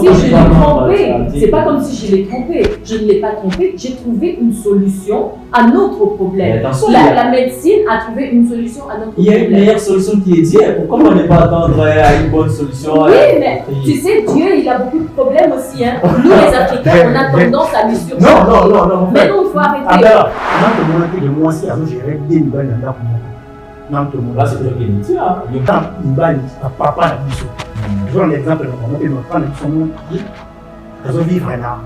si je l'ai trompé. C'est pas comme si je l'ai trompé. Je ne l'ai pas trompé. J'ai trouvé une solution à notre problème. La médecine a trouvé une solution à notre problème. Il y a une meilleure solution qui est Dieu. Pourquoi on n'est pas attendre à une bonne solution? Oui, mais tu sais, Dieu, il a beaucoup de problèmes aussi. Hein. Nous, les Africains, on a tendance à lui surprendre. Non. Mais non, il faut arrêter. Alors, dans le monde de moi, si j'ai réglé une bonne année, là, c'est toi qui le dis. Quand il va, papa n'a plus. Je donne l'exemple de mon père, mon père, son nom, ils vivre là.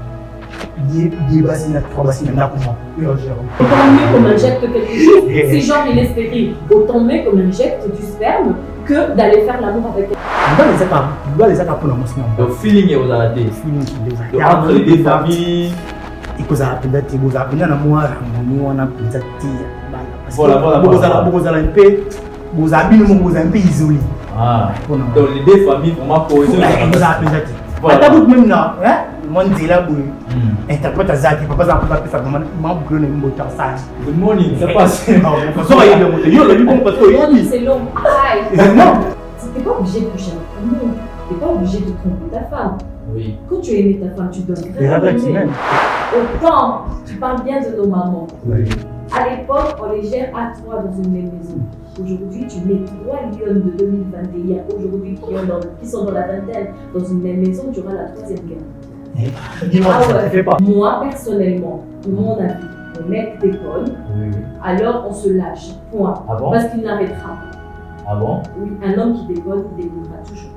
Il va s'y mettre 3 bassines là pour moi. Autant mieux qu'on injecte quelque chose, si genre il est stérile, autant mieux qu'on injecte du sperme que d'aller faire l'amour avec elle. Il va les attaquer pour le moment. Donc, feeling est aux aladés. Donc, entre les deux familles. Il faut apprendre à te dire, moi, on a peut-être voilà. Vous allez un peu isolé. Donc les deux familles vraiment posées. Voilà. Même là, mon dit là, interprète à Zaki, papa ça peut ça maman boucler une moto ça. Good morning, ça passe. Non, il de moto. Yo le bon parce que c'est long. Non. T'es pas obligé de coucher avec tout le monde. T'es pas obligé de tromper ta femme. Oui. Quand tu aimes ta femme, tu donnes. Autant, tu parles bien de nos mamans. Oui. À l'époque, on les gère à 3 dans une même maison. Aujourd'hui, tu mets 3 lionnes de 2021, aujourd'hui qui sont dans la vingtaine, dans une même maison, tu auras la 3e guerre. Dis-moi, ça ne fait pas. Moi, personnellement, mon avis, le mec déconne, alors on se lâche. Point. Ah bon? Parce qu'il n'arrêtera pas. Ah bon? Oui, un homme qui déconne, il déconnera toujours.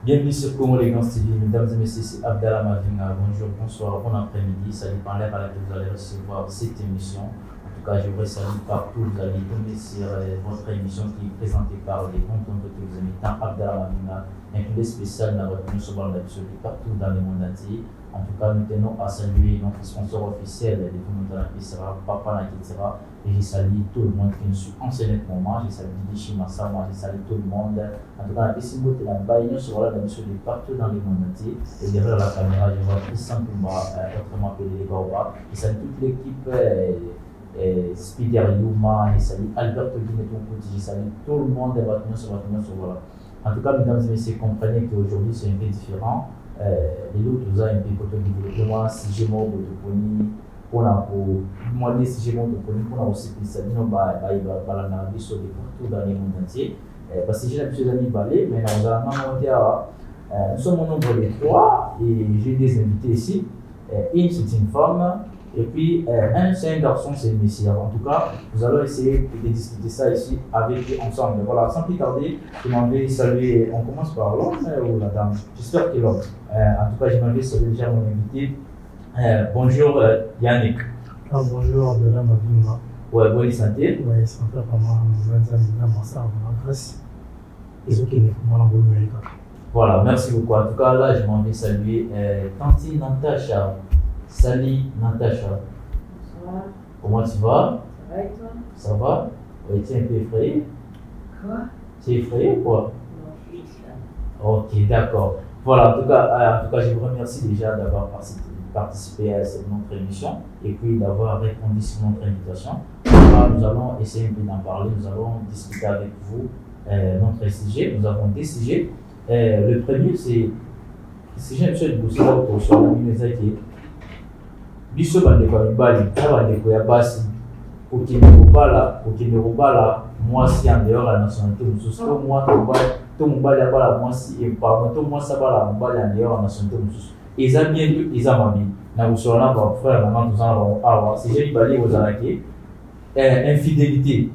Bienvenue sur Congo les Grands TV, mesdames et messieurs, c'est Abdallah Mavinga. Bonjour, bonsoir, bon après-midi. Ça dépend l'heure à laquelle vous allez recevoir cette émission. En tout cas, je vous salue partout. Vous allez tomber sur votre émission qui est présentée par les comptes que vous aimez tant Abdallah Mavinga, un club spécial dans votre émission partout dans le monde entier. En tout cas, nous tenons à saluer notre sponsor officiel de tout le monde qui sera Papa Nakitera. Et je salue tout le monde qui nous suit en ce moment. Je salue Didichi Massa, moi je salue tout le monde. En tout cas, la Pessimbo de la Baïne sera la mission de partout dans le monde entier. Et derrière la caméra, je vois Christian Toumba, autrement appelé les Gawa. Je salue toute l'équipe. Spider Yuma, je salue Alberto Guineton-Couti, je salue tout le monde de votre mission. Voilà. En tout cas, mesdames et messieurs, comprenez qu'aujourd'hui c'est un peu différent. Les autres, vous avez un peu côté de moi, si j'ai mon autoponi, pour moi, si j'ai mon autoponi, pour aussi que ça dit non, la vie sur des partout dans le monde entier. Parce que j'ai l'habitude d'aller balai, mais nous allons monter à. Nous sommes au nombre de 3 et j'ai des invités ici. Une, c'est une femme. Et puis, un, c'est un garçon, c'est une messière. En tout cas, nous allons essayer de discuter ça ici avec eux ensemble. Voilà, sans plus tarder, je m'en vais saluer. On commence par l'homme ou la dame? J'espère que l'homme. En tout cas, je m'en vais saluer déjà mon invité. Bonjour Yannick. Bonjour, Abdallah Mavinga. Ouais, bonne santé. Ouais, santé vraiment, grâce. Et ok, moi, voilà, merci beaucoup. En tout cas, là, je m'en vais saluer Tanti Natacha. Salut Natacha. Bonsoir. Comment tu vas? Ça va et toi? Ça va? Oui, tu es un peu effrayé? Quoi? Tu es effrayé ou quoi? Non, je suis juste là. Ok, d'accord. Voilà, en tout cas, je vous remercie déjà d'avoir participé à notre émission et puis d'avoir répondu sur notre invitation. Alors, nous allons essayer un peu d'en parler, nous allons discuter avec vous notre sujet. Nous avons des sujets. Le premier, c'est le sujet de Boussala pour sur la Minezaki. Biso bandeko mibali na bandeko ya basi okende kobala mwasi en dehors ya nationalité mosusu to mobali abala mwasi pardon to mwasi abala mobali en dehors ya nationalité mosusu eza bien to eza mabe na kosola na bafrère na nga tozala bango awa sije mibali ozalaki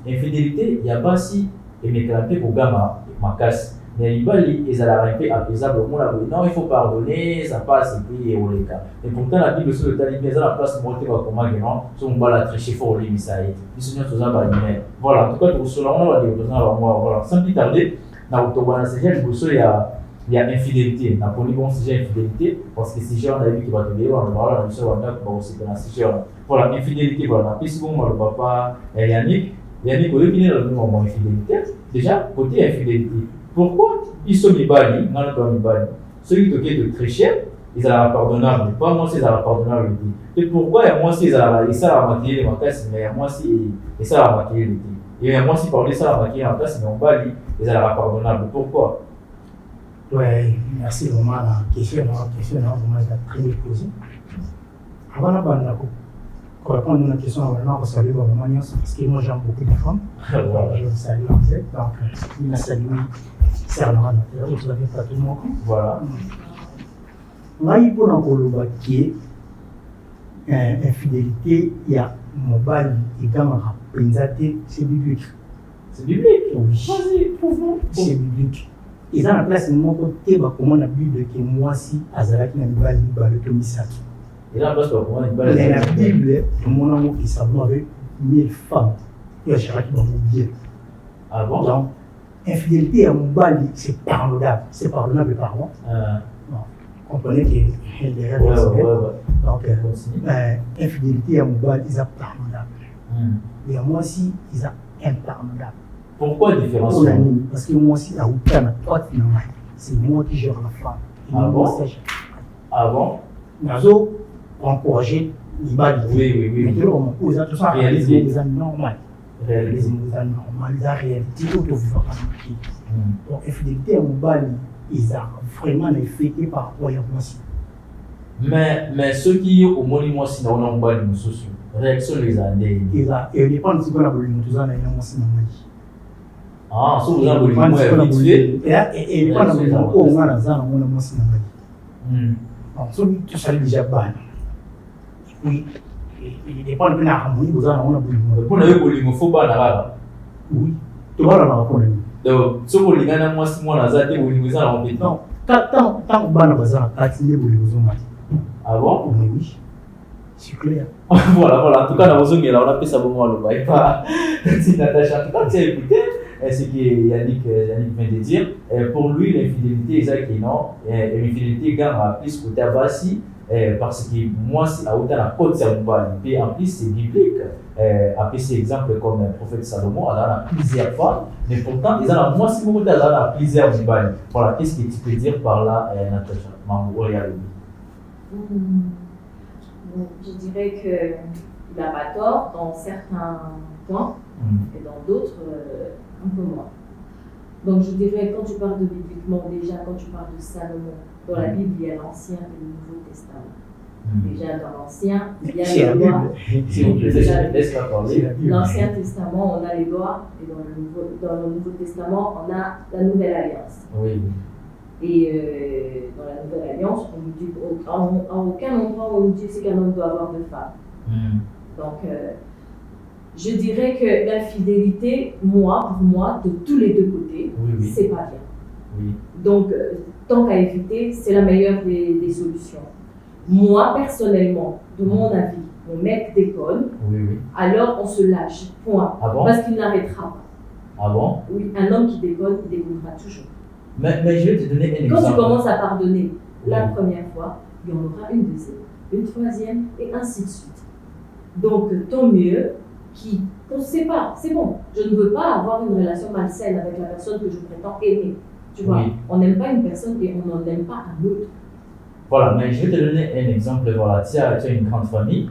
infidélité ya basi emekela mpe kogama makasi. Mais il est à la apaisable au monde. Non, il faut pardonner, ça passe et puis il y a cas. Et pourtant, la Bible sur le talibé, ça la place de monter comment non, sur on va la tricher fort les messages. Ils sont tous en bas. Voilà, en tout cas, pour cela, on va dire, voilà, sans plus tarder, dans l'octobre, c'est bien, il y a il y a infidélité. Na poni bon sujet infidélité parce que si j'ai on a vu qu'il va te dire on va là sur on a pas aussi que na si j'ai pour la infidélité voilà na pisi bon le papa Yannick au lieu de le moment infidélité déjà côté infidélité pourquoi ils sont mibali ngana to mibali celui qui te tricher ils sont pardonnables pas moi c'est pardonnable et pourquoi moi c'est ça la maquiller ma casse mais moi si et ça la maquiller et moi si parler ça la maquiller en place mais on bali ils sont pardonnables pourquoi. Oui, merci vraiment la question vraiment très bien posée. Avant de répondre à la question, on va saluer vraiment parce que moi j'aime beaucoup de femmes. Je salue en fait, donc il m'a salué Serna, je l'avais pas tout le monde. Voilà. Là, il faut encore qui est infidélité, il y a mobile et gamme rapidité, c'est biblique. C'est biblique. Oui. Vas-y, prouve-moi. C'est biblique. Ils ont la place de mon côté, comment on a vu que moi si Azalaki n'a pas le Tomisaki. Il a la place de comment il va la Bible, mon amour qui s'amour avec 1000 femmes. Il y a Charaki qui va m'oublier. Ah bon? Donc, infidélité à Moubali, c'est pardonnable. C'est pardonnable, pardon. Comprenez que derrière donc, infidélité à Moubali, ils sont pardonnables. Et à moi aussi, ils sont impardonnables. Pourquoi différence? Parce que moi aussi, c'est moi qui gère la femme. Ah bon? Ah bon? Nous encourager les balles. Oui. Maintenant, on pose tout ça. Réaliser. C'est normal. Réaliser. C'est normal. La réalité, auto-vivant. Donc, infidélité à Moubali, ils ont vraiment effectué par rapport à moi aussi. Mais ceux qui ont au monument, si on a un bal de sociaux, réaction les années. Et dépend de ce qu'on a voulu nous dire, on a ah, so vous avez habitué. Et pas dans le moment où on a la zone, on a moins si on so tu sais déjà ban. Oui. Et dépend de la harmonie, vous avez on a voulu. Pour le volume, il faut pas la. Oui. Tu vois là la problème. Donc, ce que les gars moi si moi la zate vous en avez. Non. Tant ban bazar, continuer vous les ont. Ah bon? Oui. C'est clair. Voilà. En tout cas, dans vos là, on a fait ça pour moi le bail. Pas. Si Natacha, en tout cas, tu as écouté. Ce que Yannick vient de dire, pour lui, l'infidélité est non, l'infidélité gagne plus que Tabassi, parce que moi, c'est à autant la côte et en plus, c'est biblique. Après, c'est exemple comme le prophète Salomon, il a plusieurs femmes, mais pourtant, ils ont moi, si vous avez plusieurs Bibles. Voilà, qu'est-ce que tu peux dire par là, Natacha? Je dirais qu'il n'a pas tort dans certains points et dans d'autres. Un peu moins. Donc je dirais, quand tu parles de bibliquement, déjà quand tu parles de Salomon, dans la Bible il y a l'Ancien et le Nouveau Testament. Déjà dans l'Ancien, il y a les lois. S'il vous plaît, laisse-la parler. L'Ancien Testament, on a les lois, et dans le Nouveau Testament, on a la Nouvelle Alliance. Oui. Et dans la Nouvelle Alliance, on nous dit, en aucun endroit on nous dit qu'un homme doit avoir deux femmes. Donc je dirais que l'infidélité, pour moi, de tous les deux côtés, c'est pas bien. Oui. Donc, tant qu'à éviter, c'est la meilleure des solutions. Moi, personnellement, de mon avis, mon mec déconne, alors on se lâche, point. Ah bon? Parce qu'il n'arrêtera pas. Ah bon? Oui, un homme qui déconne, il déconnera toujours. Mais je vais te donner un exemple. Quand tu commences à pardonner la première fois, il y en aura une deuxième, une troisième, et ainsi de suite. Donc, tant mieux qu'on ne sait pas, c'est bon. Je ne veux pas avoir une relation malsaine avec la personne que je prétends aimer. Tu vois, on n'aime pas une personne et on n'en aime pas un autre. Voilà, mais je vais te donner un exemple. Voilà, tu as une grande famille.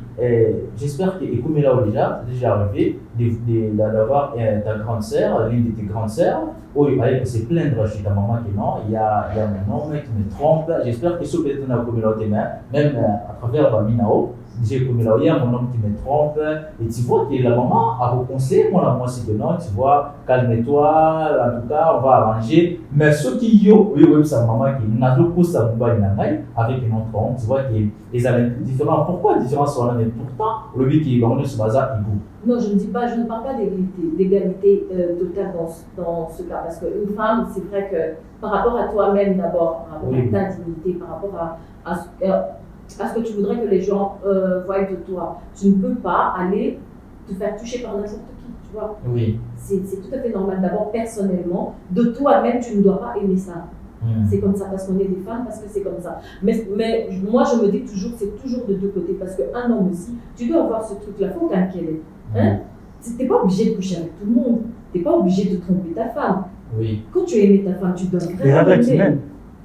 J'espère que Ekumela déjà arrivé d'avoir ta grande sœur, l'une de tes grandes sœurs, où il fallait se plaindre chez ta maman que non, il y a mon homme qui me trompe. J'espère que ce peut-être dans Ekumela même à travers Minao. J'ai comme là, il y a mon homme qui me trompe, et tu vois que la maman a reconseillé mon amour, c'est que non, tu vois, calme-toi, en tout cas, on va arranger. Mais ceux qui ont, sa maman qui n'a pas poussé sa mobile avec un autre homme, tu vois qu'ils avaient différents. Pourquoi différence sont là? Mais pourtant, le but qui est dans ce bazar, il bouge. Non, je ne parle pas d'égalité totale dans ce cas, parce qu'une femme, c'est vrai que par rapport à toi-même d'abord, par rapport à ta dignité, par rapport à ce que tu voudrais que les gens voient de toi. Tu ne peux pas aller te faire toucher par n'importe qui, tu vois. Oui. C'est tout à fait normal. D'abord, personnellement, de toi-même, tu ne dois pas aimer ça. C'est comme ça parce qu'on est des femmes, parce que c'est comme ça. Mais moi, je me dis toujours, c'est toujours de deux côtés. Parce qu'un homme aussi, tu dois avoir ce truc-là, il faut calculer. Hein? Tu n'es pas obligé de coucher avec tout le monde. Tu n'es pas obligé de tromper ta femme. Oui. Quand tu as aimé ta femme, tu dois vraiment Les regrets humaines.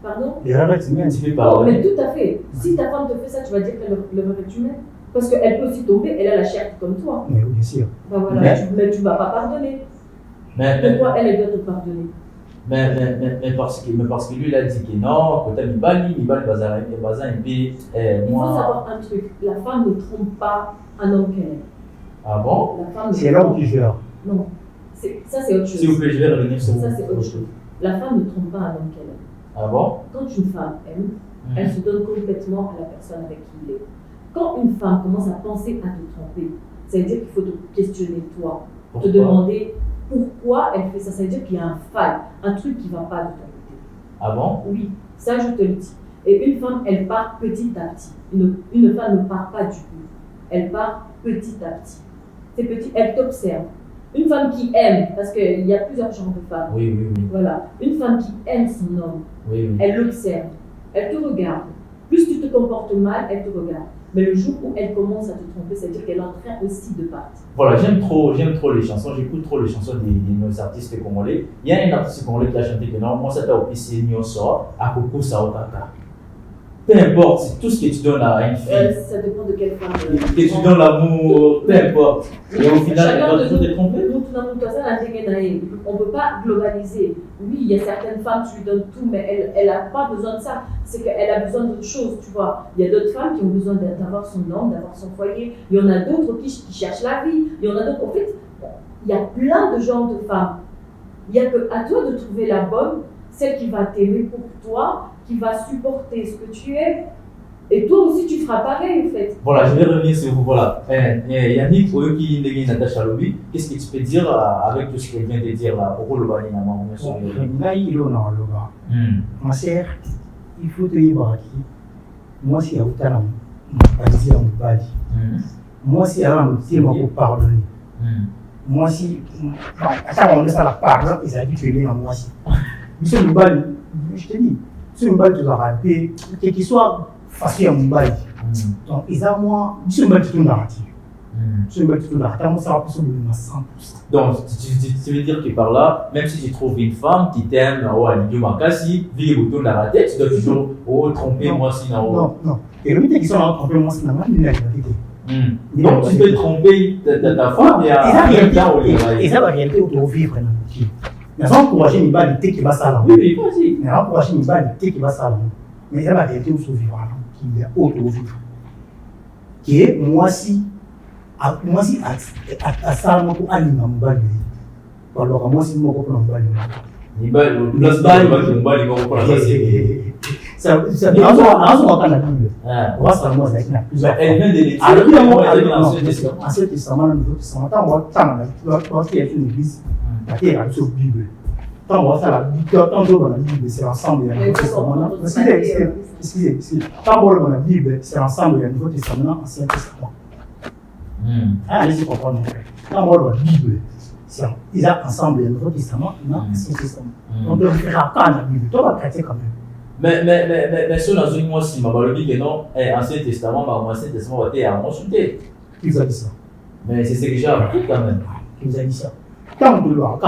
Pardon? Les regrets humaines. Tu fais pas. Mais tout à fait. Si ta femme te fait ça, tu vas dire qu'elle le regret humain. Parce qu'elle peut aussi tomber, elle a la chair comme toi. Mais oui, bien sûr. Ben voilà, mais tu ne vas pas pardonner. Pourquoi elle doit te pardonner? Mais parce que lui, il a dit que non, quand il va bazar, et puis Il faut moi. savoir un truc, la femme ne trompe pas un homme qu'elle aime. Ah bon? C'est l'homme qui gère. Non, ça c'est autre chose. S'il vous plaît, je vais revenir sur vous. Ça c'est autre chose. La femme ne trompe pas un homme qu'elle aime. Ah bon? Quand une femme aime, elle se donne complètement à la personne avec qui il est. Quand une femme commence à penser à te tromper, ça veut dire qu'il faut te questionner toi, Pourquoi? te demander pourquoi elle fait ça. Ça veut dire qu'il y a un faille, un truc qui ne va pas de ton côté. Ah bon? Oui, ça je te le dis. Et une femme, elle part petit à petit. Une femme ne part pas du tout. Elle part petit à petit. C'est petit, elle t'observe. Une femme qui aime, parce qu'il y a plusieurs genres de femmes. Oui. Voilà, une femme qui aime son homme, Oui. elle l'observe, elle te regarde. Plus tu te comportes mal, elle te regarde. Mais le jour où elle commence à te tromper, c'est-à-dire qu'elle est en train aussi de partir. Voilà, j'aime trop les chansons, j'écoute trop les chansons de nos artistes congolais. Il y a un artiste congolais qui a chanté que non, moi ça t'a opissé Nyoso, à Koko Saotaka. Peu importe, c'est tout ce que tu donnes à une fille. Ça dépend de quelle femme. Que tu donnes l'amour, peu importe. Et au final, elle va toujours te tromper. On ne peut pas globaliser. Oui, il y a certaines femmes, tu lui donnes tout, mais elle n'a pas besoin de ça. C'est qu'elle a besoin d'autre chose, tu vois. Il y a d'autres femmes qui ont besoin d'avoir son homme, d'avoir son foyer. Il y en a d'autres qui cherchent la vie. Il y en a d'autres. En fait, il y a plein de genres de femmes. Il n'y a que à toi de trouver la bonne, celle qui va t'aimer pour toi, qui va supporter ce que tu es. Et toi aussi, tu feras pareil, en fait. Voilà, je vais revenir sur vous. Voilà. Yannick, Oyoki Ndegi Natacha Lobi, qu'est-ce que tu peux dire avec tout ce qu'elle vient de dire là? Ma sœur, il faut te dire moi, si il y a moi, si il y a un petit pour pardonner. Moi, si. À ça, on laisse à la pardon, ils avaient tué en moi aussi. Monsieur Mbali, je te dis, Monsieur Mbali, tu dois rappeler, quel qu'il soit facile à Mbali. Donc, ils ont moi, Monsieur Mbali, tu dois rater. Monsieur Mbali, tu dois rater, moi, ça va plus de 100%. Donc, tu veux dire que par là, même si tu trouves une femme qui t'aime, à l'idée Makasi, vie et autour de la tête, tu dois toujours tromper moi si non. Non. Et le mythe qui sont trompés moi si non, il y a la vérité. Donc, tu peux tromper ta femme et à et ça va réalité autour vivre dans le film. Mais ça encourager une balle qui va ça là. Oui, vas-y. Mais encourager une balle qui va ça là. Mais ça va réalité autour vivre qui est autour vivre. Qui est moi si à ça moi pour aller dans balle. Alors moi si moi pour dans balle. Ni balle, place balle, balle, pour la passer. Ça on va la Bible. On va ça moi avec plusieurs. Elle vient de l'étude. Alors il y a un Ancien Testament, Nouveau Testament, on va tant qu'il y a une église, il y a une Bible. Tant on va faire la Bible, tant dans la Bible, c'est ensemble il y a un Nouveau Testament. Excusez. Tant dans la Bible, c'est ensemble il y a un Nouveau Testament, Ancien Testament. Allez-y comprendre. Tant dans la Bible, il y a ensemble il y a un Nouveau Testament, Ancien Testament. Donc on fera quand la Bible, toi va traiter quand même. Mais sur dans une mois si ma dit que non, Ancien Testament, Ancien Testament va être consulté. Qui vous a dit ça? Mais c'est ce que j'ai appris quand même. Qui vous a dit ça? Quand on doit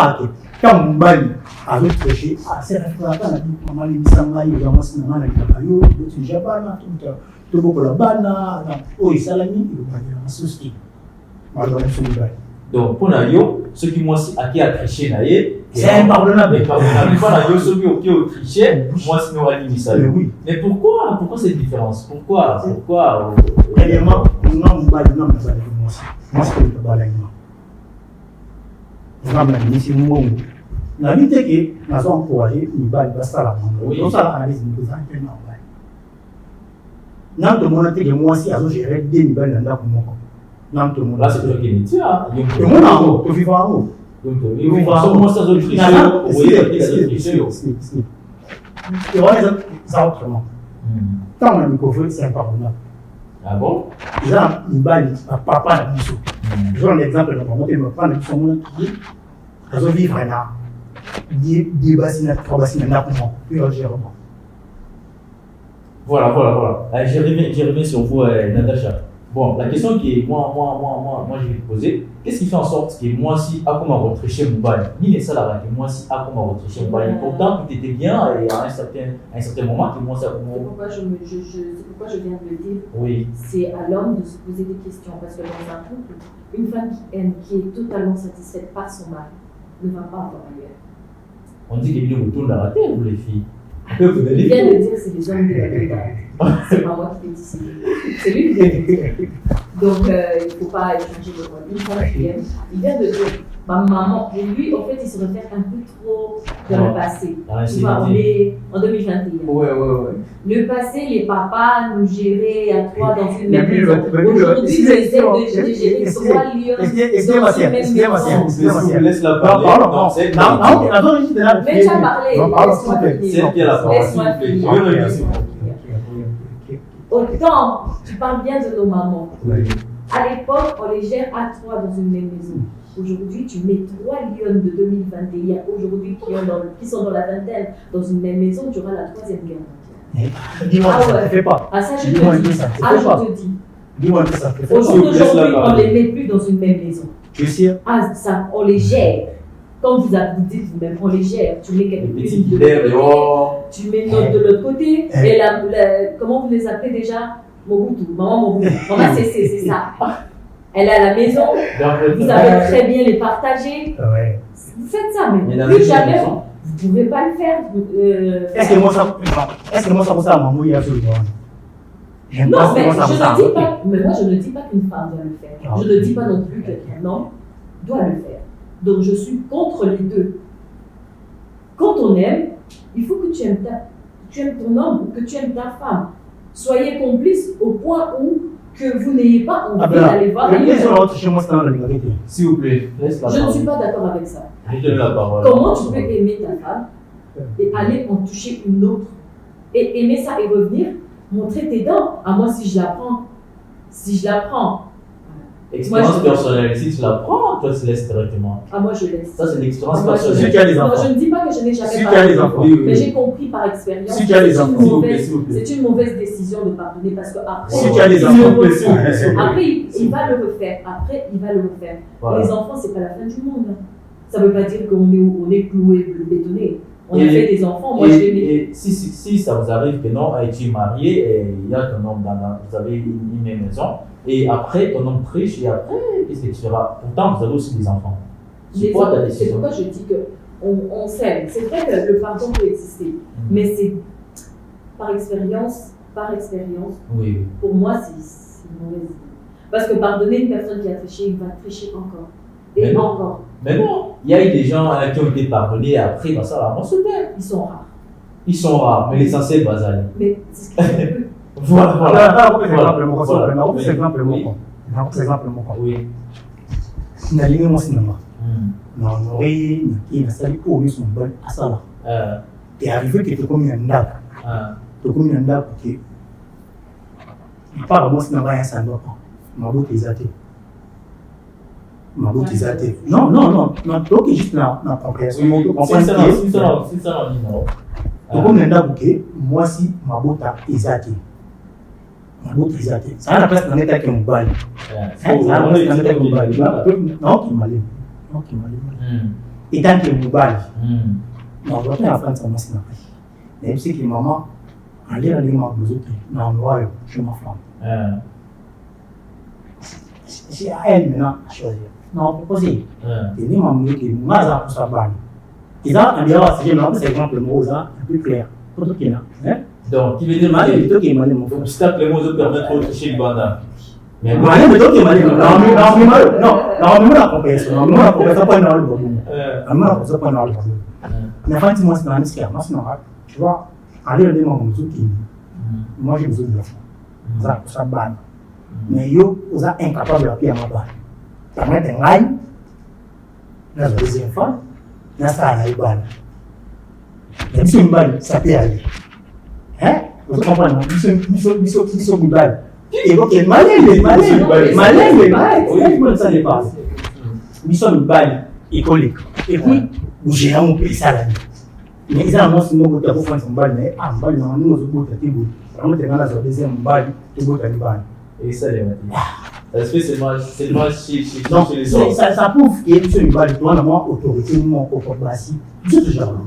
quand on bali avec péché, c'est la fois quand on dit maman les bisanga yo dans moi na na yo, tu jabana tout beaucoup la bana, oh salami, il va dire en souci. Malgré ce bali. Donc pour Nayo, ceux qui moi qui a triché naïe, c'est impardonnable. Mais pardonnable. Pas Nayo ceux qui ont triché, moi sinon on a dit ça. Mais pourquoi cette différence? Pourquoi premièrement, non bali non ça moi c'est le bali. Si vous la vie que nous avons encouragé, nous allons passer la main. Nous allons analyser nous faisons un peu normal. Nous avons demandé que moi aussi, à gérer des niveaux dans la commune. Là, c'est toi qui me dis, hein. Tout le monde en haut, tu vis en haut. Tu vis en haut. Moi, ça doit tricher. Et on est ça autrement. Quand on a découvert, c'est impardonnable. Ah bon? Là, il va papa la biso. Je donne l'exemple de mon monté, me prendre son monde qui a vivre là. des bassines, 3 bassines, Voilà. Je reviens sur vous, Natacha. Bon, la question qui est, moi, je vais te poser, qu'est-ce qui fait en sorte que moi, si, à comment retrouver mon bail, ni les salariés, que moi, si, à comment retrouver mon bail, pourtant, tout était bien, et à un certain moment, que moi, ça comment. C'est pourquoi je viens de le dire. Oui. C'est à l'homme de se poser des questions, parce que dans un couple, une femme qui aime, qui est totalement satisfaite par son mari, ne va pas avoir ailleurs. On dit qu'il y a une retourne à la terre, vous les filles. Il vient de dire c'est les hommes de la vie. C'est pas moi qui l'ai dit, c'est lui qui l'a dit. Donc il ne faut pas échanger de rôle. Une femme qui aime, il vient de dire, ma maman, et lui en fait il se réfère un peu trop dans le passé. Tu vois, on est en 2021. Ouais. Le passé, les papas nous géraient à 3 dans une même maison. Aujourd'hui, ils essaient de gérer 3 lieux dans une même maison. Je vous laisse la parler. Non, Mais tu as parlé. C'est qui a la parole, s'il vous plaît. Autant, tu parles bien de nos mamans. À l'époque, on les gère à 3 dans une même maison. Aujourd'hui, tu mets 3 lionnes de 2021, aujourd'hui qui sont dans la vingtaine, dans une même maison, tu auras la 3e guerre. Dis-moi que ça ne fait pas. Ah, ça, je te dis. Je te dis. Dis-moi que ça ne fait pas. Aujourd'hui, on ne les met plus dans une même maison. Tu es sûr? Ah, ça, on les gère. Comme vous dites vous-même, on les gère. Tu mets quelques petits de l'autre côté, tu mets une autre de l'autre côté, et comment vous les appelez déjà? Mobutu, maman Mobutu. Maman, c'est ça. Elle est à la maison, vous savez très bien les partager. Ouais. Vous faites ça, mais plus jamais, vous ne pouvez pas le faire. Est-ce que moi, ça vous a maman, il y a tout le monde? Non, mais je ne dis pas, mais moi je ne dis pas qu'une femme doit le faire. Je ne dis pas non plus qu'un homme doit le faire. Donc je suis contre les deux. Quand on aime, il faut que tu aimes ton homme ou que tu aimes ta femme. Soyez complices au point où que vous n'ayez pas envie d'aller voir ailleurs. S'il vous plaît, laisse la parole. Je ne suis pas d'accord avec ça. Je donne la parole. Comment tu peux aimer ta femme et aller en toucher une autre et aimer ça et revenir, montrer tes dents? À moi, si je la prends. Expérience personnelle, si tu la prends, toi tu laisses directement. Ah, moi je laisse. Ça c'est l'expérience personnelle. personnelle. Si tu as les enfants. Non, je ne dis pas que je n'ai jamais si tu as les enfants. Mais j'ai compris par expérience. Si tu as les enfants. C'est une mauvaise décision de pardonner parce que après. Si tu as les enfants. Après, il va le refaire. Voilà. Les enfants, c'est pas la fin du monde. Ça ne veut pas dire qu'on est cloué, bétonné. On a fait des enfants, moi je les mets. Et si ça vous arrive que non, tu es marié et il y a ton homme vous avez une même maison, et après ton homme triche, et après, qu'est-ce que tu feras? Pourtant, vous avez aussi des enfants. C'est quoi ta décision? C'est pourquoi je dis qu'on s'aime. C'est vrai que le pardon peut exister, mais c'est par expérience. Oui. Pour moi, c'est une mauvaise idée. Parce que pardonner une personne qui a triché, il va tricher encore. Et encore. Mais non, il y a eu des gens qui ont été pardonnés et après, bah, ça va se taire. Ils sont rares. Mais l'essentiel, basal. Mais c'est ce qui est peu. Voilà. C'est exemple mon compte. Oui. Nalingi mon cinéma. Non, oui, il a fallu pour lui son bon à ça là. Et arrivé que tu comme un ndap. Tu comme un ndap qui. Il parle moi cinéma un ça doit pas. Mabou tisate. Non, donc juste la compréhension. C'est ça, non. Donc, comme l'endroit où moi si Mabota tisate. Ça a la place dans l'état qui me balle. Non, qui m'allume. Et tant qu'il me balle. Non, je vais faire France comme ça. Même si que maman, en l'air, elle m'a besoin. Non, moi, je m'en flamme. C'est à elle maintenant à choisir. Non, proposer. Et nous, on dit que nous avons pour sa balle. Et ça, on dirait que c'est exemple un peu clair. Pour tout qui là. Donc, qui veut dire que l'obstacle les mots de permettre de toucher le bandit. Mais non, la compréhension. Non, la compréhension pas dans le bon. La compréhension pas dans le bon. Mais quand moi, c'est un esclave, tu vois, aller le démon, moi j'ai besoin de l'enfant. Ça, pour sa balle. Mais yo, vous êtes incapable de appuyer à ma balle. Ça met un rail, dans la deuxième fois, dans ça, il y a une balle. Mais si une balle, ça peut aller. Hein? Vous comprenez? Mission une balle. Et donc, malin, ça dépasse. Mission une balle, écolique. Et puis, j'ai un peu ça là. Mais ils ont aussi beaucoup de fois en balle, mais en balle, non, nous, nous, on est dans la deuxième balle, tout le monde. Et ça, les est-ce que c'est moi chez les autres? Ça prouve qu'il y a une balle, toi, moi, autorité, mon copain,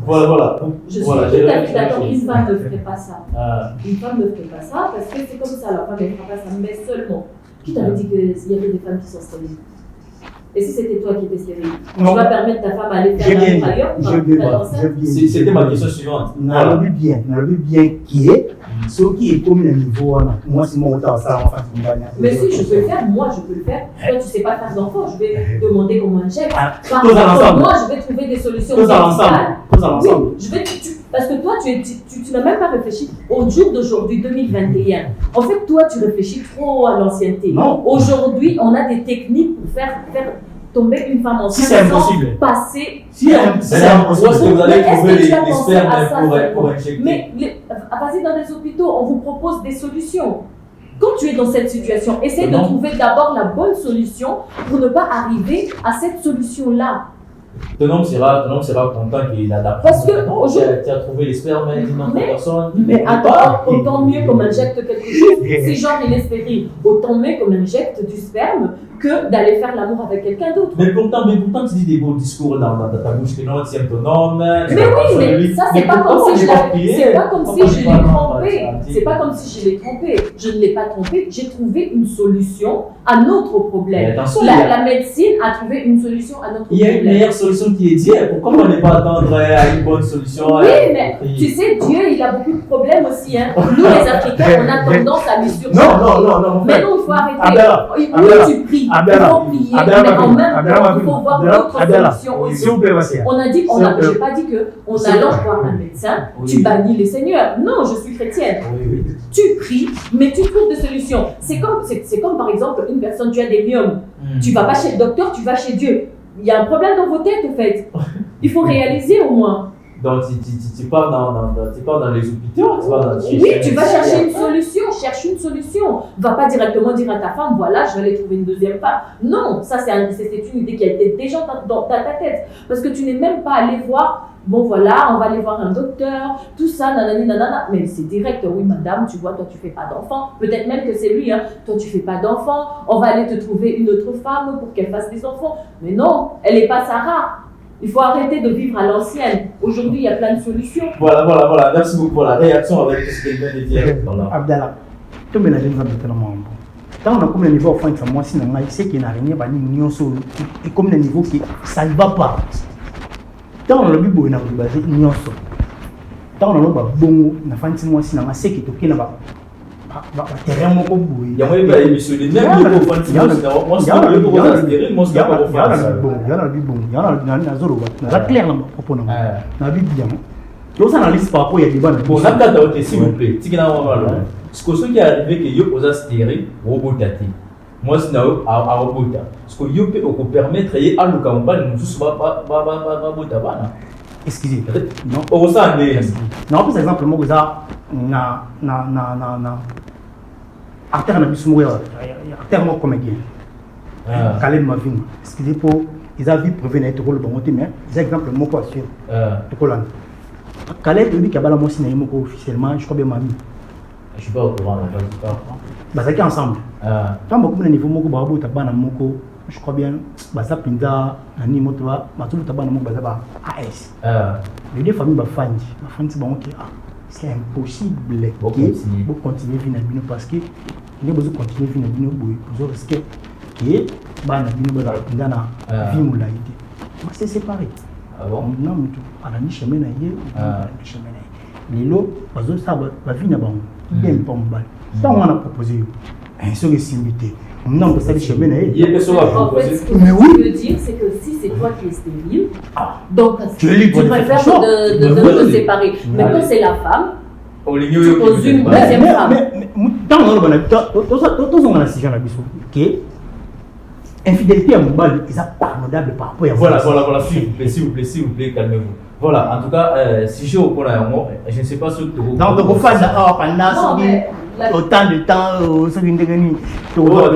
Voilà. Je suis tout à fait d'accord, une femme ne ferait pas ça. Une femme ne ferait pas ça parce que c'est comme ça, la femme ne fera pas ça, mais seulement. Qui t'avait dit qu'il y avait des femmes qui sont stériles? Et si c'était toi qui étais stérile, tu vas permettre ta femme d'aller faire l'amour ailleurs? C'était ma question suivante. On a vu bien qui est, ce qui est comme le niveau, moi c'est mon temps, ça en fait. Mais si je peux le faire, moi je peux le faire. Toi tu ne sais pas faire d'enfant, je vais demander comment on gère. Moi je vais trouver des solutions médicales. Parce que toi tu n'as même pas réfléchi au jour d'aujourd'hui, 2021. En fait, toi tu réfléchis trop à l'ancienneté. Aujourd'hui, on a des techniques pour faire tomber une femme enceinte sans passer. C'est impossible. Est-ce que vous allez trouver les spermes pour injecter? Mais vas-y dans les hôpitaux, on vous propose des solutions. Quand tu es dans cette situation, essaie de trouver d'abord la bonne solution pour ne pas arriver à cette solution-là. Ton homme sera content qu'il a la parce que tu as trouvé les spermes d'une autre personne. Mais attends, autant mieux qu'on injecte quelque chose. Si genre il est stérile, autant mieux qu'on injecte du sperme que d'aller faire l'amour avec quelqu'un d'autre. Mais pourtant tu dis des beaux discours dans ta bouche que non, tu aimes ton homme. Mais oui, mais ça c'est pas comme si je l'ai trompé. C'est pas comme si je l'ai trompé. Je ne l'ai pas trompé. J'ai trouvé une solution à notre problème. La médecine a trouvé une solution à notre problème. Il y a une meilleure solution qui est Dieu. Pourquoi on n'est pas attendre à une bonne solution? Oui, mais tu sais, Dieu, il a beaucoup de problèmes aussi. Nous, les Africains, on a tendance à lui surjouer. Non. Mais non, il faut arrêter. Oui, tu pries. Il faut prier. Mais en même temps, il faut voir d'autres solutions aussi. On a dit, je n'ai pas dit qu'en allant voir un médecin, tu bannis les seigneurs. Non, je suis chrétienne. Tu pries, mais tu trouves des solutions. C'est comme par exemple, une personne, tu as des myomes. Tu ne vas pas chez le docteur, tu vas chez Dieu. Il y a un problème dans vos têtes, en fait. Il faut réaliser au moins. Donc, tu pars dans les hôpitaux, tu vas chercher une solution, cherche une solution. Va pas directement dire à ta femme, voilà, je vais aller trouver une deuxième femme. Non, ça c'est une idée qui a été déjà dans ta tête. Parce que tu n'es même pas allé voir, bon voilà, on va aller voir un docteur, tout ça, nanani, nanana. Mais c'est direct, oui madame, tu vois, toi tu fais pas d'enfant. Peut-être même que c'est lui, toi tu fais pas d'enfant. On va aller te trouver une autre femme pour qu'elle fasse des enfants. Mais non, elle n'est pas Sarah. Il faut arrêter de vivre à l'ancienne. Aujourd'hui, il y a plein de solutions. Voilà. Merci beaucoup pour la réaction avec ce qu'elle vient de dire. Abdallah, tu me l'as dit maintenant. Quand on a comme le niveau de fin, moi, si on a essayé qu'il n'y a rien, et comme le niveau qui ça ne va pas. Quand on a le but, on a basé une so. Quand on a le bon, on a fait moi, si on a essayé qu'il y ait terrain mon bout. Il y a moyen de monsieur les mêmes niveau fancy moi c'est le niveau de stérile moi c'est pas pour faire ça. Il y a na zoro na clair na propos na bien. Tu as analyse par rapport il y a des bannes. Bon là s'il vous plaît. Tigana wala. Ce qui est arrivé que yo osa stérile robot tati. Moi c'est na à robot. Ce que yo peut vous permettre y à l'okamba nous tous ba bota bana. Excusez. Non. Au ça non par exemple moi ça na artère na biso moko artère moko comédien Caleb Mavin excusez pour ils a vu prévenir être rôle bon mais c'est exemple moko assure to kolanda Caleb lui qui a bala mo sina moko officiellement je crois bien mami je suis pas au courant bah ça qui ensemble tant beaucoup na niveau moko ba bota bana moko je crois bien bah ça pinda ani moto ba matulu tabana moko ba ba AS les deux familles ba fandi ba bon c'est impossible de continuer à vivre parce que il est besoin de continuer à vivre pour risquer que bana bino ba ndana vimu la idée c'est séparé non on a ni chemin na yé chemin na lelo bazo ça ba vie na bango bien pas mbal ça on a proposé un seul simité non ça le chemin na yé en fait ce que je veux dire c'est que si c'est toi qui es stérile donc tu préfères de séparer mais quand c'est la femme tu poses une deuxième femme tant on a si j'en ai que infidélité à mon bal est pardonnable par rapport à voilà s'il vous plaît calmez-vous voilà en tout cas si j'ai au point je ne sais pas ce que donc on fait ça pendant autant de temps,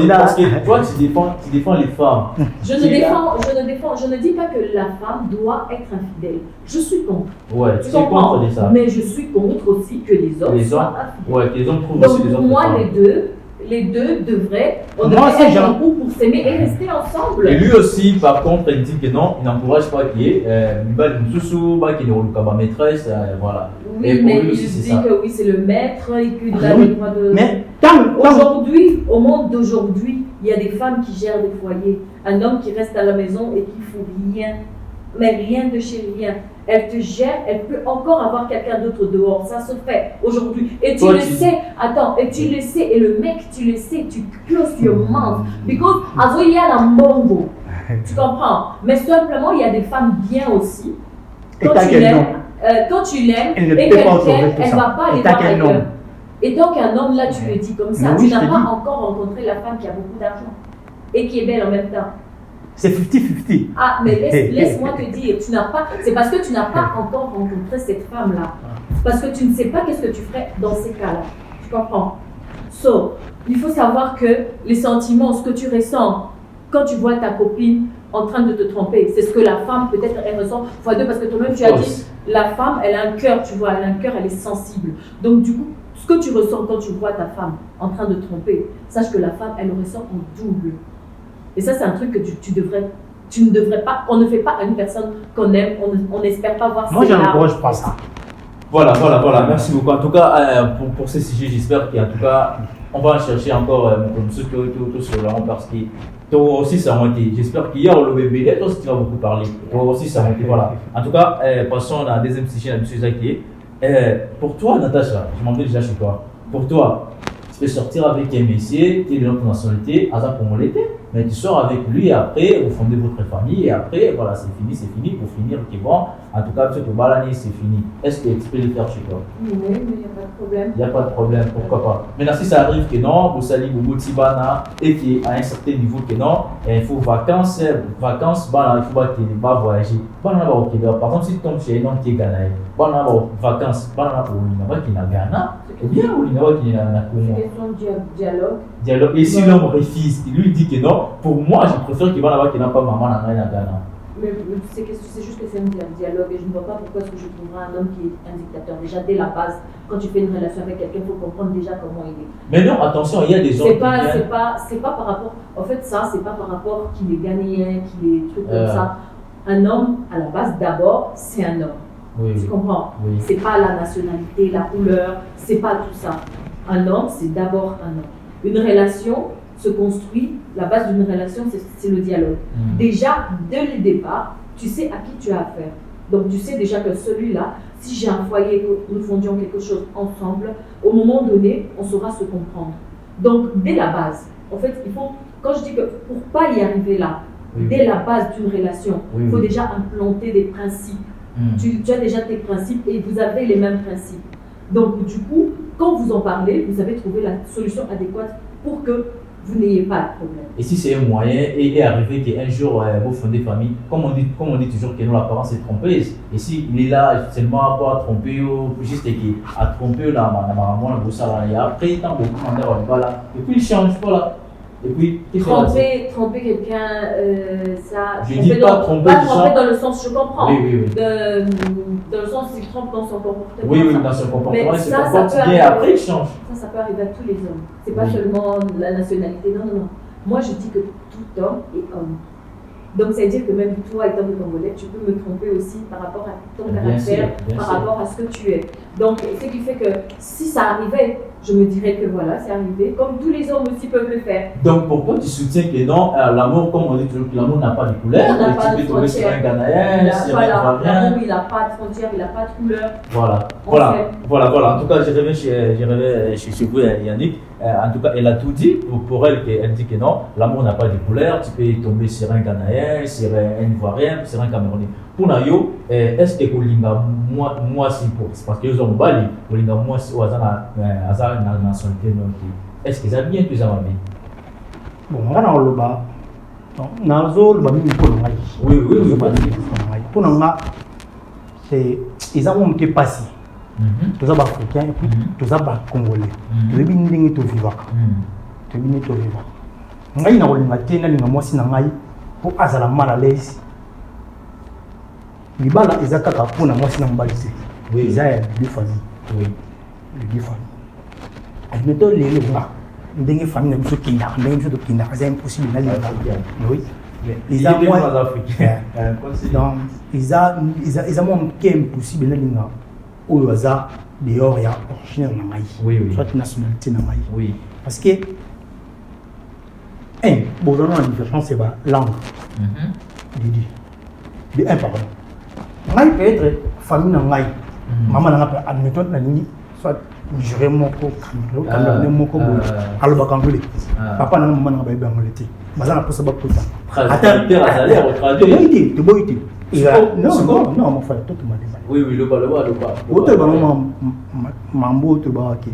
parce que toi, tu défends les femmes. Je ne dis pas que la femme doit être infidèle. Je suis contre. Ouais, tu es contre ça. Mais je suis contre aussi que les hommes soient infidèles. Ouais, que les hommes trouvent donc, aussi les hommes. Pour moi, les deux devraient être en couple pour s'aimer et rester ensemble. Et lui aussi, par contre, il dit que non, il n'encourage pas qu'il y ait une sous qu'il y ait une maîtresse, voilà. Oui, et mais lui il aussi, dit que oui, c'est le maître et qu'il a le droit de... Mais aujourd'hui, au monde d'aujourd'hui, il y a des femmes qui gèrent des foyers. Un homme qui reste à la maison et qui ne fout rien, mais rien de chez rien. Elle te gère, elle peut encore avoir quelqu'un d'autre dehors. Ça se fait aujourd'hui. Et tu le sais, et le mec, tu le sais, tu closes your mouth. Because, il y a la mbongo. Tu comprends? Mais simplement, il y a des femmes bien aussi. Quand tu l'aimes, et qu'elle t'aime, elle ne va pas aller voir ailleurs. Et donc, un homme, là, tu le dis comme ça. Tu n'as pas encore rencontré la femme qui a beaucoup d'argent et qui est belle en même temps. C'est 50-50. Ah, mais laisse-moi te dire, c'est parce que tu n'as pas encore rencontré cette femme-là. Parce que tu ne sais pas qu'est-ce que tu ferais dans ces cas-là. Tu comprends? Il faut savoir que les sentiments, ce que tu ressens quand tu vois ta copine en train de te tromper, c'est ce que la femme, peut-être, elle ressent x2 parce que toi-même, tu as dit, la femme, elle a un cœur, tu vois, elle a un cœur, elle est sensible. Donc, du coup, ce que tu ressens quand tu vois ta femme en train de tromper, sache que la femme, elle le ressent en double. Et ça, c'est un truc que tu ne devrais pas, on ne fait pas à une personne qu'on aime, on n'espère pas voir ça. Moi, j'encourage pas ça. Voilà, merci beaucoup. En tout cas, pour ce sujet, j'espère qu'en tout cas, on va en chercher encore comme ceux qui sur Laurent parce que toi aussi, ça a monté. J'espère qu'il y a le bébé, toi aussi, tu vas beaucoup parler. Toi aussi, ça a monté. Voilà. En tout cas, passons à la deuxième sujet, la M. Zaki. Pour toi, Natacha, je m'en vais déjà chez toi. Pour toi, tu peux sortir avec un messier qui est de notre nationalité, à ça qu'on l'était, mais tu sors avec lui et après, vous fondez votre famille et après, voilà, c'est fini, pour finir, qui bon. En tout cas, tu peux balader, c'est fini. Est-ce que tu peux le faire chez toi? Oui, mais il n'y a pas de problème. Il n'y a pas de problème, pourquoi pas. Maintenant, si ça arrive que non, vous salez Bobo Tibana et qu'il à un certain niveau que non, il faut vacances, il faut pas qu'il va voyager. Par contre, si tu tombes chez un homme qui est Ghanaïen, vacances, qui n'a Ghana, eh bien, qui n'a C'est une question de dialogue. Et si l'homme refuse, il lui dit que non, pour moi, je préfère qu'il va qu'il n'a pas maman à Ghana. Mais c'est juste que c'est un dialogue et je ne vois pas pourquoi est-ce que je trouverai un homme qui est un dictateur. Déjà, dès la base, quand tu fais une relation avec quelqu'un, il faut comprendre déjà comment il est. Mais non, attention, il y a des hommes c'est pas par rapport... En fait, ça, c'est pas par rapport qu'il est ghanéen, qu'il est truc comme ça. Un homme, à la base, d'abord, c'est un homme. Oui, tu comprends? Oui. C'est pas la nationalité, la couleur, c'est pas tout ça. Un homme, c'est d'abord un homme. Une relation se construit, la base d'une relation, c'est le dialogue. Déjà, dès le départ, tu sais à qui tu as affaire. Donc, tu sais déjà que celui-là, si j'ai un foyer, nous fondions quelque chose ensemble, au moment donné, on saura se comprendre. Donc, dès la base, en fait, il faut, quand je dis que pour pas y arriver là, dès la base d'une relation, il faut déjà implanter des principes. Tu as déjà tes principes et vous avez les mêmes principes. Donc, du coup, quand vous en parlez, vous avez trouvé la solution adéquate pour que vous n'ayez pas de problème. Et si c'est un moyen, et est arrivé qu'un jour, vous fondez famille, comme on dit toujours que nous, l'apparence est trompeuse. Et s'il est là seulement pour tromper, ou juste qu'il a trompé la maman, et après, il t'a beaucoup voilà. Et puis, il change, voilà. Et puis, tromper quelqu'un, ça. Je dis pas tromper dans le sens, je comprends. Oui. Dans le sens, il trompe dans son comportement. Oui, dans son comportement. Mais ça peut arriver, après, il change. Ça peut arriver à tous les hommes. C'est pas seulement la nationalité. Non. Moi, je dis que tout homme est homme. Donc, ça veut dire que même toi, étant congolais, tu peux me tromper aussi par rapport à ton caractère, par rapport à ce que tu es. Donc, ce qui fait que si ça arrivait, je me dirais que voilà, c'est arrivé, comme tous les hommes aussi peuvent le faire. Donc, pourquoi tu soutiens que non, l'amour, comme on dit toujours, que l'amour n'a pas de couleur, il n'a pas de frontière. Sur un Ghanéen, l'amour, il n'a pas de frontière, il n'a pas de couleur. Voilà. En tout cas, je reviens chez vous, Yannick. En tout cas, elle a tout dit. Pour elle, elle dit que non, l'amour n'a pas de couleur. Tu peux tomber sur un Ghanéen, sur un Ivoirien, sur un Camerounais. Pour Nayo, est-ce que moi si parce que les hommes bali, moi si au hasard na nationalité est-ce que ça bien plus à bien? Bon, on va dans le bas. Nazo le bas pour le mari. Oui. Pour nous, c'est ils ont été passés. tous les Africains et puis tous les Congolais. Tous les Binding et vivants. Tous les Binding et vivants. Ngai na olinga tena linga mwasi na ngai po azala mal à l'aise. Libala ezaka ka pona mwasi na mbali te. Oui, ça est deux familles. Oui. Les deux familles. Admettons les ba. Ndenge famille na biso kinda, ndenge biso to kinda, c'est impossible na linga. Oui. Ils ont moins africains. Donc ils ont moins impossible na linga. Oyo aza dehors ya originaire na ngai. Oui. Soit nationalité na ngai. Oui. Parce que bon, la différence, c'est la langue. De un, pardon. Ngai peut être famille na ngai. Maman n'a pas admettons na nini soit Nigérien moko, Camerounais moko, aloba congolais. Papa na maman na ba bangolais. Bazana posa ba kota. Attends, tu bois été. Non, mon frère, tout m'a dit. Oui, le bas. Autre ballon mambo to ba ki.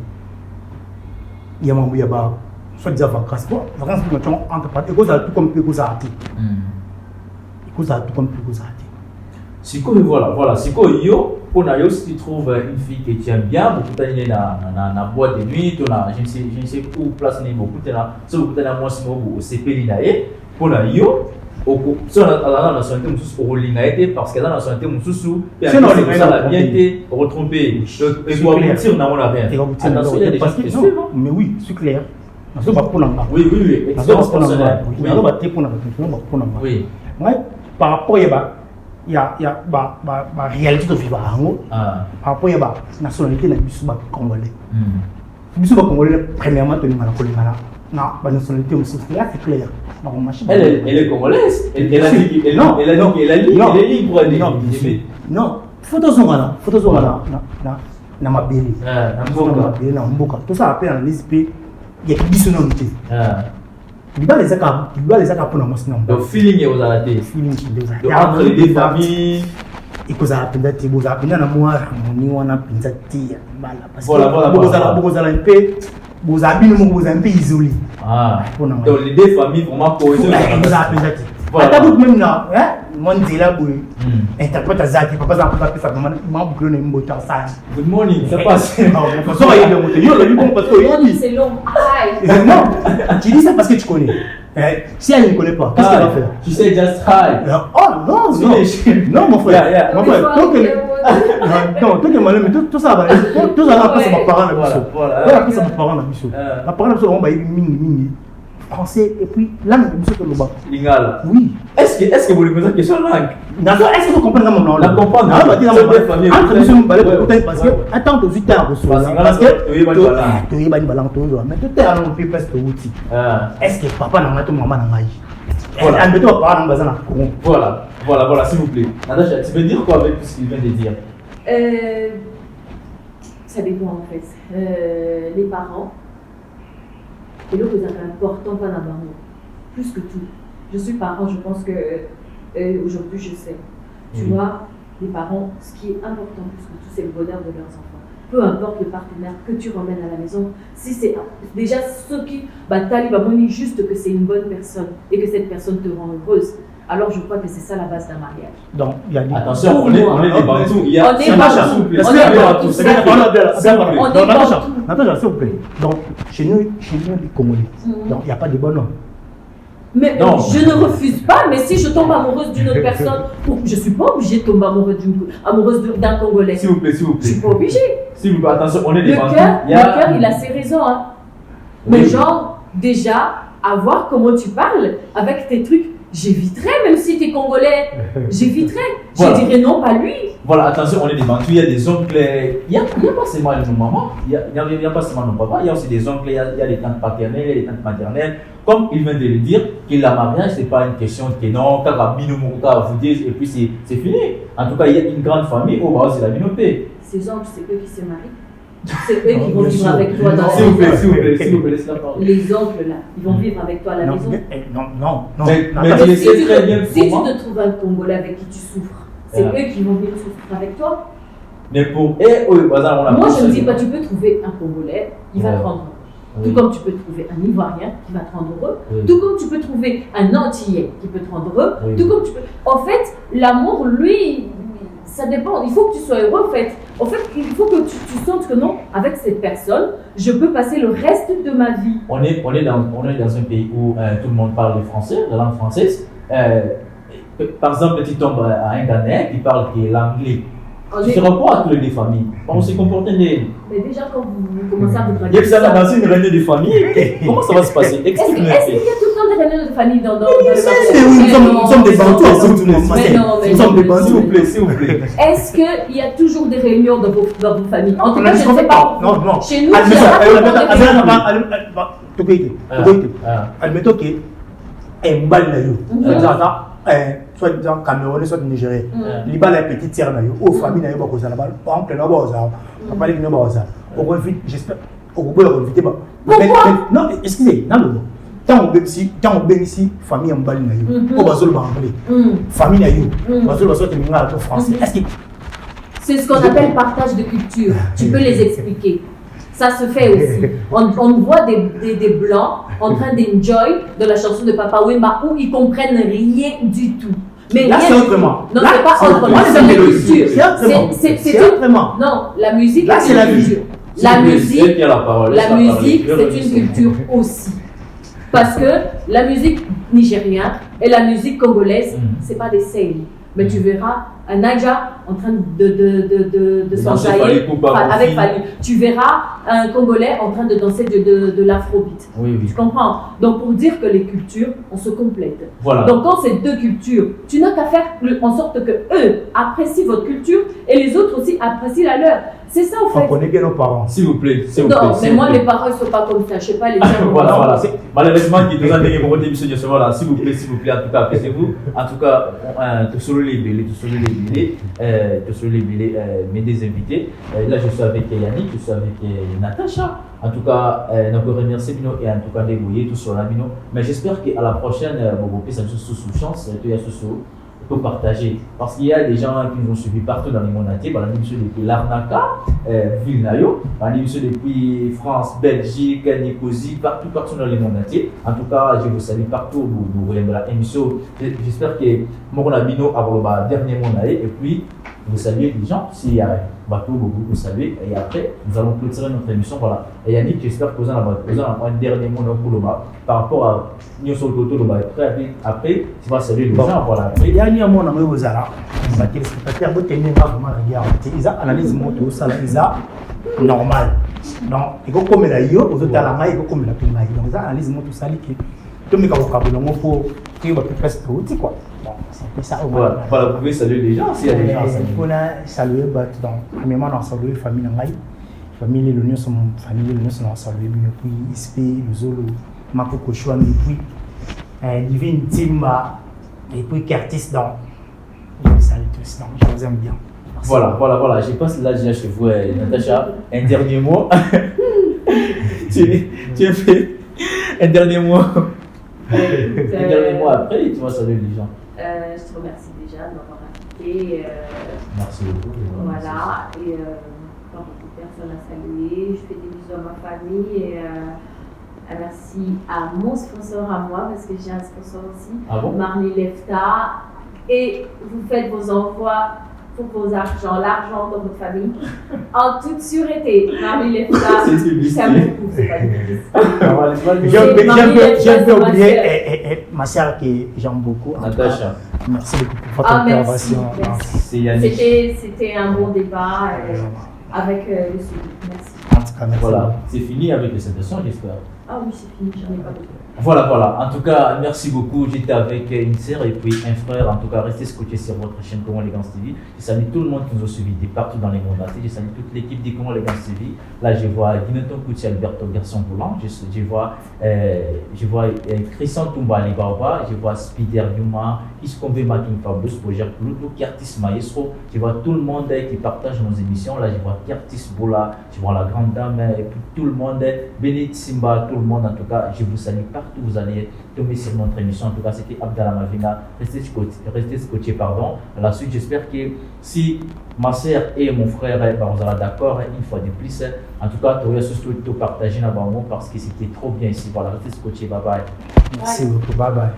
Ya mambo ya ba. Soit des vacances. Vacances qui sont entre parties. Tout comme plus arti. Tout comme plus arti. Si voilà. Si si tu trouves une fille que tu aimes bien, beaucoup de na boîte de nuit, je ne sais où place ni beaucoup de na, so beaucoup de na moi si moi au CP linae, pour na yo, au so la nationalité mususu au linae parce que la nationalité mususu, c'est la bien été retromper, et pour aboutir na on a rien. Attention, il y a des gens qui suivent. Mais oui, c'est clair. Oui. Oui. Par rapport à la réalité de vivre par rapport à la nationalité de la Congolais. Les Congolais, premièrement, la nationalité aussi, c'est clair. Elle est congolaise. Elle a dit qu'elle est libre. Non, photos na mabeli. Na mboka. Tout ça appelle en l'esprit. Il y a des sonorités. Il doit les accords pour nous. Le feeling est aux arrêtés. Entre les deux familles. Et que ça a peut-être vous a bien à moi, on a peut-être voilà. Vous avez un peu isolé. Donc les deux familles vraiment cohésées. Voilà. Même là, mon là interprète à Zaki, papa ça Good morning, ça passe. C'est long. Non, tu dis ça parce que tu connais. Si elle ne connaît pas, qu'est-ce qu'elle va faire? Tu sais just hi. Oh non, mon frère. Mon frère, tant que malin, mais tout ça va passer ma parole là. Voilà, passer ma parole là. La parole là, on va y mingi. Français et puis langue de le bas. Lingala. Oui. Est-ce que vous voulez poser une question langue? Est-ce que vous comprenez comment on la comprend? Parce que attends, tu es parce que tu es pas une balance toujours. Mais tu es à l'on peut presque outil. Est-ce que papa n'a pas maman n'a pas? Admettons papa n'a pas un Voilà, s'il vous plaît. Natacha, tu veux dire quoi avec tout ce qu'il vient de dire? Ça dépend en fait. Les parents. Et là, vous avez important pas d'avoir plus que tout. Je suis parent, je pense que aujourd'hui je sais. Tu vois, les parents, ce qui est important plus que tout, c'est le bonheur de leurs enfants. Peu importe le partenaire que tu ramènes à la maison, si c'est déjà ceux qui montrent juste que c'est une bonne personne et que cette personne te rend heureuse. Alors je crois que c'est ça la base d'un mariage. Donc il y a des... Attention, on est des bantous. Il y a Natacha, s'il vous plaît. Donc chez nous les Congolais, donc il n'y a pas de bonhomme. Mais non. Je ne refuse pas, mais si je tombe amoureuse d'une autre personne, je ne suis pas obligée de tomber amoureuse d'un Congolais. S'il vous plaît. Je ne suis pas obligée. S'il vous plaît, attention, on est des bantous. Le cœur, il a ses raisons. Hein. Oui. Mais genre, déjà, à voir comment tu parles avec tes trucs. J'éviterais, même si tu es Congolais, j'éviterais. Voilà. Je dirais non, pas lui. Voilà, attention, on est des bantous, il y a des oncles, il n'y a pas seulement nos mamans, il n'y a pas seulement nos papas, il y a aussi des oncles, il y a les tantes paternelles, il y a les tantes maternelles. Comme il vient de le dire, que la mariage, ce n'est pas une question de non, quand vous dites, et puis c'est fini. En tout cas, il y a une grande famille, c'est la minorité. Ces oncles, c'est eux qui se marient. C'est eux qui vont vivre avec toi dans la maison. S'il vous plaît, laissez-la parler. Les oncles là, ils vont vivre avec toi à la maison. Non. Mais tu sais très bien si tu te trouves un Congolais avec qui tu souffres, c'est eux qui vont venir souffrir avec toi. Mais pour moi, je ne dis pas, tu peux trouver un Congolais, il va te rendre heureux. Tout comme tu peux trouver un Ivoirien qui va te rendre heureux. Tout comme tu peux trouver un Antillais qui peut te rendre heureux. Tout comme tu peux. En fait, l'amour, lui. ça dépend. Il faut que tu sois heureux, en fait. En fait, il faut que tu sentes que non, avec cette personne, je peux passer le reste de ma vie. On est dans un pays où tout le monde parle le français, la langue française. Par exemple, tu tombes à un Ghanéen qui parle l'anglais. Tu feras quoi à toutes les familles? On se comporte des. Mais déjà, quand vous commencez à vous draguer. Il y a ça dans une réunion de famille. Comment ça va se passer? Explique-moi. Est-ce qu'il y a tout le temps des réunions de famille dans Nous sommes des bantous. Nous sommes des bantous, s'il vous plaît. Est-ce qu'il y a toujours des réunions dans vos familles? En tout cas, je ne sais pas. Non. Chez nous, il y a admettons que soit disant Camerounais, soit Nigérien. Il y a la petite sœur, aux familles, par exemple, j'espère qu'on peut le inviter. Non, excusez, tant on bénéficie famille en Bali, on va se le parler. Famille, on va se le français. C'est ce qu'on appelle partage de culture. Tu peux les expliquer. Ça se fait aussi. On voit des blancs en train d'enjoy de la chanson de Papa Wemba où ils comprennent rien du tout. Mais là, c'est autrement. Non, c'est pas autrement. C'est la culture. C'est autrement. Non, la musique, là, c'est la culture. La musique, c'est une culture aussi. Parce que la musique nigérienne et la musique congolaise, c'est pas des scènes. Mais tu verras un Naija en train de s'enjailler avec Fali. Tu verras un Congolais en train de danser de l'afrobeat. Oui. Tu comprends? Donc pour dire que les cultures, on se complète. Voilà. Donc quand c'est deux cultures, tu n'as qu'à faire en sorte que eux apprécient votre culture et les autres aussi apprécient la leur. C'est ça en fait. On connaît bien nos parents. S'il vous plaît. Non, mais moi mes parents ne sont pas comme ça. Je ne sais pas les dire. Voilà. Malheureusement, qui nous a donné mon émission de ce voilà. S'il vous plaît, en tout cas, appréciez-vous. En tout cas, tous sur les mes des invités. Là, je suis avec Yannick, je suis avec Natacha. En tout cas, nous remercions Bino et en tout cas débrouiller tout sur la Bino. Mais j'espère qu'à la prochaine, vous pouvez sous chance, peut partager. Parce qu'il y a des gens qui nous ont suivis partout dans le monde entier. Par exemple, depuis l'Arnaca, Vilnayo, depuis France, Belgique, Nicosie, partout dans le monde entier. En tout cas, je vous salue partout où vous voyez de la émission. J'espère que mon Bino a le dernier mot et puis vous saluez les gens. S'il y a Bateau, vous saluez. Et après, nous allons clôturer notre émission. Voilà. Et Yannick, j'espère que vous avez un dernier mot pour le bas par rapport à nous sur le tour. Après, tu vas saluer les gens. Voilà. Le dernier mot, on a eu Zara. Les spectateurs, vous tenez pas vraiment regarder. Ils ont analysé mon ça, ils ont normal. Donc, il faut comme la yo, aux autres à la main, il faut comme la pile. Donc, ils ont analysé mon tout ça, qui tout le monde pour qui va presque tout, quoi. C'est ça. Voilà, vous pouvez saluer les gens s'il y a des gens. On a salué, donc, premièrement, on a salué la famille Nangaï. Famille l'Union, son famille l'Union, on a salué, puis Ispe, le Zolo, Marco Kochouan, et puis Divine Timba, et puis Curtis, donc, je vous salue tous, donc, je vous aime bien. Merci. Voilà, je passe là déjà chez vous, Natacha. Un dernier mot. tu as fait un dernier mot. Un dernier mot après, tu vas saluer les gens. Je te remercie déjà de m'avoir invité. Merci beaucoup. Voilà, et quand beaucoup de personnes à saluer, je fais des bisous à ma famille et merci à mon sponsor à moi parce que j'ai un sponsor aussi, Marley Lefta. Et vous faites vos envois pour vos argent, l'argent dans votre famille, en toute sûreté. Marley Lefta, c'est un beaucoup, c'est pas une j'ai pas oublié ma soeur que j'aime beaucoup. Natacha. Merci beaucoup pour votre intervention. C'était un bon débat avec le suivi. Merci. En tout cas, merci. Voilà, c'est fini avec les sessions, j'espère. Ah oui, c'est fini, j'en ai pas beaucoup. Voilà. En tout cas, merci beaucoup. J'étais avec une sœur et puis un frère. En tout cas, restez scotchés sur votre chaîne Congo Élégance TV. Je salue tout le monde qui nous a suivis de partout dans les mondes entiers. Je salue toute l'équipe de Congo Élégance TV. Là, je vois Guineton Kouti Alberto Garçon Boulan. Je vois Christian Toumba Alibaoba. Je vois Spider Yuma, Iskombe Makin Fablus, Bojer Pluto, Kertis Maestro. Je vois tout le monde qui partage nos émissions. Là, je vois Kertis Boula. Je vois la grande dame et puis tout le monde. Benit Simba, tout le monde. En tout cas, je vous salue partout. Vous allez tomber sur notre émission. En tout cas, c'était Abdallah Mavinga. Restez scotché, pardon. À la suite, j'espère que si ma soeur et mon frère, on sera d'accord une fois de plus. En tout cas, tu aurais surtout partagé parce que c'était trop bien ici. Voilà, restez scotché. Bye bye. Merci beaucoup. Bye bye.